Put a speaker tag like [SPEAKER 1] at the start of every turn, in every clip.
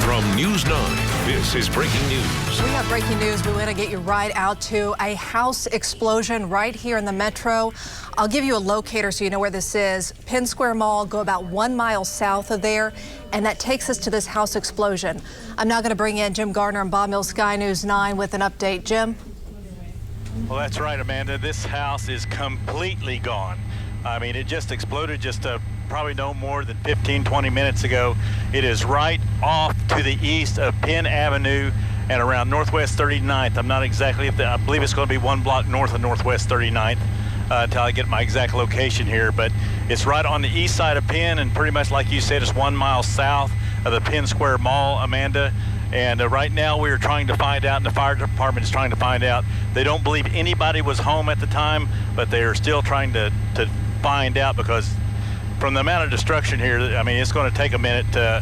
[SPEAKER 1] From News 9, this is breaking news.
[SPEAKER 2] We have breaking news. We want to get you right out to a house explosion right here in the metro. I'll give you a locator so you know where this is. Penn Square Mall, go about 1 mile south of there, and that takes us to this house explosion. I'm now going to bring in Jim Gardner and Bob Mills, Sky News 9 with an update. Jim?
[SPEAKER 3] Well, that's right, Amanda. This house is completely gone. I mean, it just exploded probably no more than 15-20 minutes ago. It is right off to the east of Penn Avenue and around Northwest 39th. I'm not exactly, I believe it's going to be 1 block north of Northwest 39th until I get my exact location here. But it's right on the east side of Penn, and pretty much like you said, it's 1 mile south of the Penn Square Mall, Amanda. And right now we are trying to find out, and the fire department is trying to find out. They don't believe anybody was home at the time, but they are still trying to find out, because from the amount of destruction here, I mean, it's going to take a minute to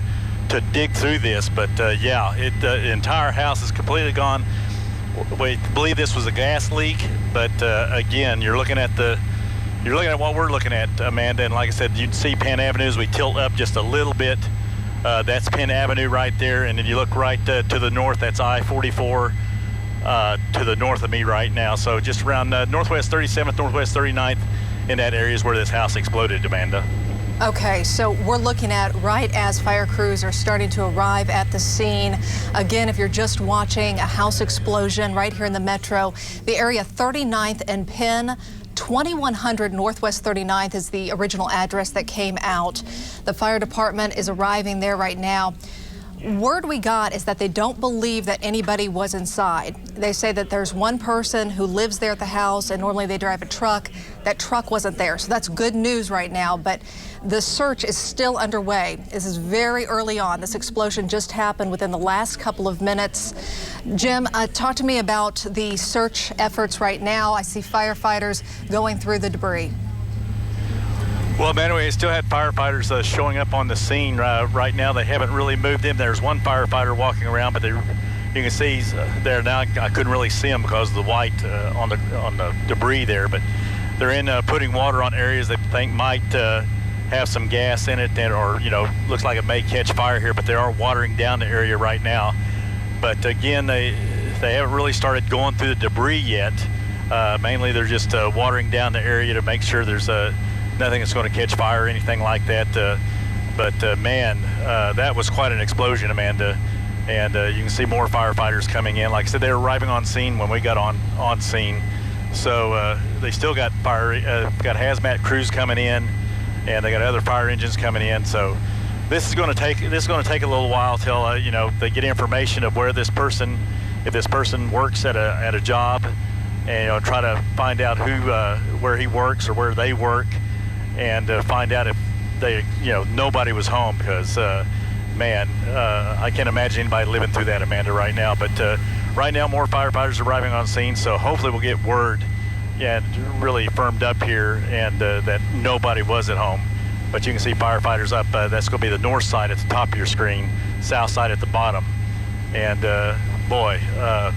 [SPEAKER 3] dig through this. But yeah, the entire house is completely gone. We believe this was a gas leak, but again, you're looking at what we're looking at, Amanda. And like I said, you'd see Penn Avenue as we tilt up just a little bit. That's Penn Avenue right there, and then you look right to the north. That's I-44 to the north of me right now. So just around Northwest 37th, Northwest 39th, in that area is where this house exploded, Amanda.
[SPEAKER 2] Okay, so we're looking at right as fire crews are starting to arrive at the scene. Again, if you're just watching a house explosion right here in the metro, the area 39th and Penn, 2100 Northwest 39th is the original address that came out. The fire department is arriving there right now. Word we got is that they don't believe that anybody was inside. They say that there's one person who lives there at the house, and normally they drive a truck. That truck wasn't there, so that's good news right now, but the search is still underway. This is very early on. This explosion just happened within the last couple of minutes. Jim, talk to me about the search efforts right now. I see firefighters going through the debris.
[SPEAKER 3] Well, anyway, we still had firefighters showing up on the scene right now. They haven't really moved in. There's one firefighter walking around, but you can see he's there now. I couldn't really see him because of the white on the debris there, but they're in putting water on areas they think might have some gas in it, or looks like it may catch fire here. But they are watering down the area right now. But again, they haven't really started going through the debris yet. Mainly, they're just watering down the area to make sure there's nothing that's going to catch fire or anything like that. But man, that was quite an explosion, Amanda. And you can see more firefighters coming in. Like I said, they were arriving on scene when we got on scene. So they still got got hazmat crews coming in, and they got other fire engines coming in. So this is going to take a little while till they get information of where this person, if this person works at a job, and try to find out where he works or where they work, and find out if nobody was home, because man, I can't imagine anybody living through that, Amanda, right now. But right now, more firefighters are arriving on scene, so hopefully we'll get word, really firmed up here, and that nobody was at home. But you can see firefighters up. That's going to be the north side at the top of your screen, south side at the bottom. And boy,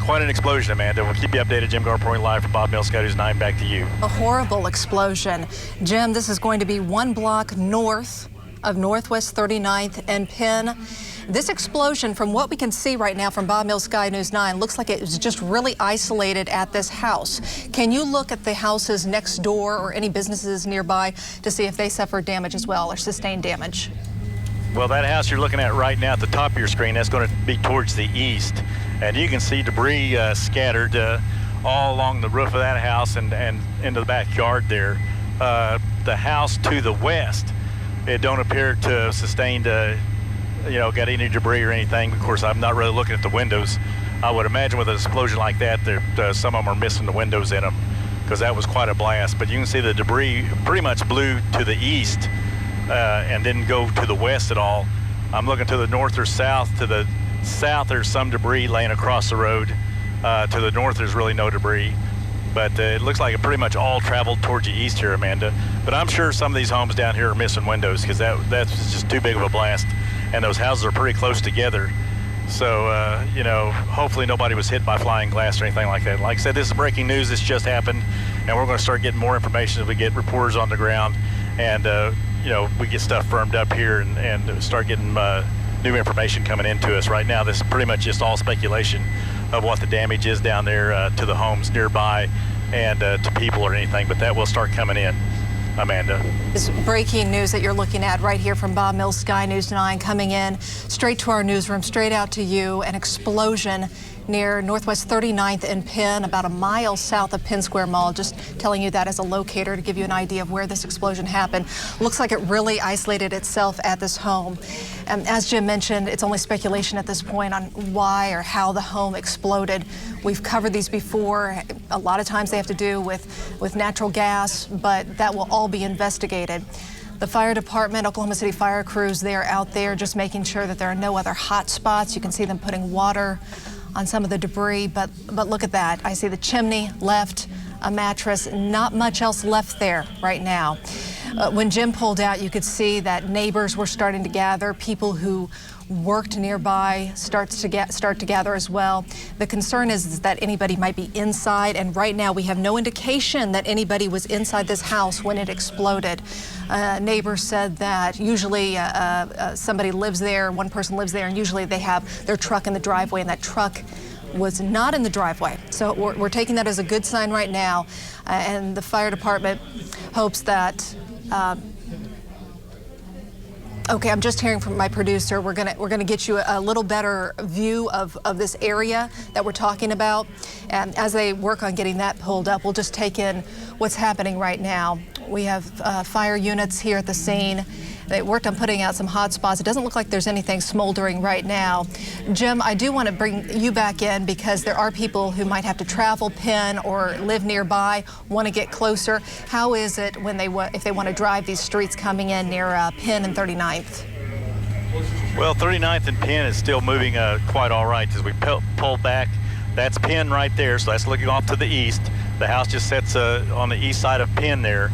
[SPEAKER 3] quite an explosion, Amanda. We'll keep you updated. Jim Gardner reporting live from Bob Mills, Sky News 9. Back to you.
[SPEAKER 2] A horrible explosion. Jim, this is going to be 1 block north of Northwest 39th and Penn. This explosion, from what we can see right now from Bob Mills, Sky News 9, looks like it was just really isolated at this house. Can you look at the houses next door or any businesses nearby to see if they suffered damage as well or sustained damage?
[SPEAKER 3] Well, that house you're looking at right now at the top of your screen, that's going to be towards the east. And you can see debris scattered all along the roof of that house and into the backyard there. The house to the west, it don't appear to have sustained, got any debris or anything. Of course, I'm not really looking at the windows. I would imagine with an explosion like that, some of them are missing the windows in them, because that was quite a blast. But you can see the debris pretty much blew to the east and didn't go to the west at all. I'm looking to the north or south. To the south, there's some debris laying across the road. To the north, there's really no debris. But it looks like it pretty much all traveled towards the east here, Amanda. But I'm sure some of these homes down here are missing windows, because that's just too big of a blast. And those houses are pretty close together. So, hopefully nobody was hit by flying glass or anything like that. Like I said, this is breaking news. This just happened. And we're going to start getting more information as we get reporters on the ground. And, we get stuff firmed up here and start getting new information coming into us. Right now, this is pretty much just all speculation of what the damage is down there to the homes nearby and to people or anything, but that will start coming in. Amanda.
[SPEAKER 2] This breaking news that you're looking at right here from Bob Mills, Sky News 9, coming in straight to our newsroom, straight out to you. An explosion near Northwest 39th and Penn, about a mile south of Penn Square Mall. Just telling you that as a locator to give you an idea of where this explosion happened. Looks like it really isolated itself at this home. And as Jim mentioned, it's only speculation at this point on why or how the home exploded. We've covered these before. A lot of times they have to do with natural gas, but that will all be investigated. The fire department, Oklahoma City fire crews, they are out there just making sure that there are no other hot spots. You can see them putting water on some of the debris, but look at that. I see the chimney left, a mattress, not much else left there right now. When Jim pulled out, you could see that neighbors were starting to gather. People who worked nearby start to gather as well. The concern is that anybody might be inside, and right now we have no indication that anybody was inside this house when it exploded. Neighbors said that usually somebody lives there, one person lives there, and usually they have their truck in the driveway, and that truck was not in the driveway. So we're taking that as a good sign right now, and the fire department hopes that okay, I'm just hearing from my producer. We're gonna get you a little better view of this area that we're talking about. And as they work on getting that pulled up, we'll just take in what's happening right now. We have fire units here at the scene. They worked on putting out some hot spots. It doesn't look like there's anything smoldering right now. Jim, I do want to bring you back in because there are people who might have to travel Penn or live nearby, want to get closer. How is it when if they want to drive these streets coming in near Penn and 39th?
[SPEAKER 3] Well, 39th and Penn is still moving quite all right as we pull back. That's Penn right there, so that's looking off to the east. The house just sits on the east side of Penn there,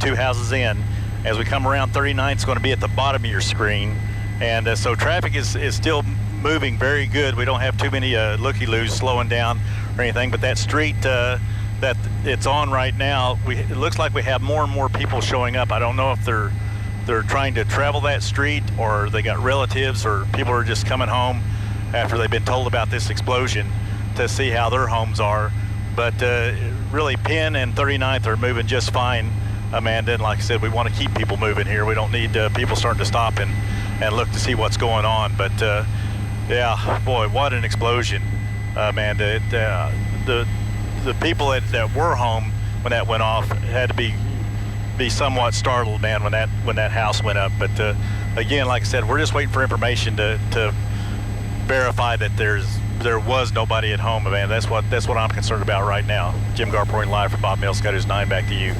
[SPEAKER 3] 2 houses in. As we come around 39th, it's going to be at the bottom of your screen. And so traffic is still moving very good. We don't have too many looky-loos slowing down or anything, but that street that it's on right now, it looks like we have more and more people showing up. I don't know if they're trying to travel that street or they got relatives or people are just coming home after they've been told about this explosion to see how their homes are. But really, Penn and 39th are moving just fine, Amanda, and like I said, we want to keep people moving here. We don't need people starting to stop and look to see what's going on. But yeah, boy, what an explosion, Amanda. The people that were home when that went off had to be somewhat startled, man, when that house went up. But again, like I said, we're just waiting for information to verify that there was nobody at home, man. That's what I'm concerned about right now. Jim Garp reporting live from Bob Mills, Sky News 9. Back to you.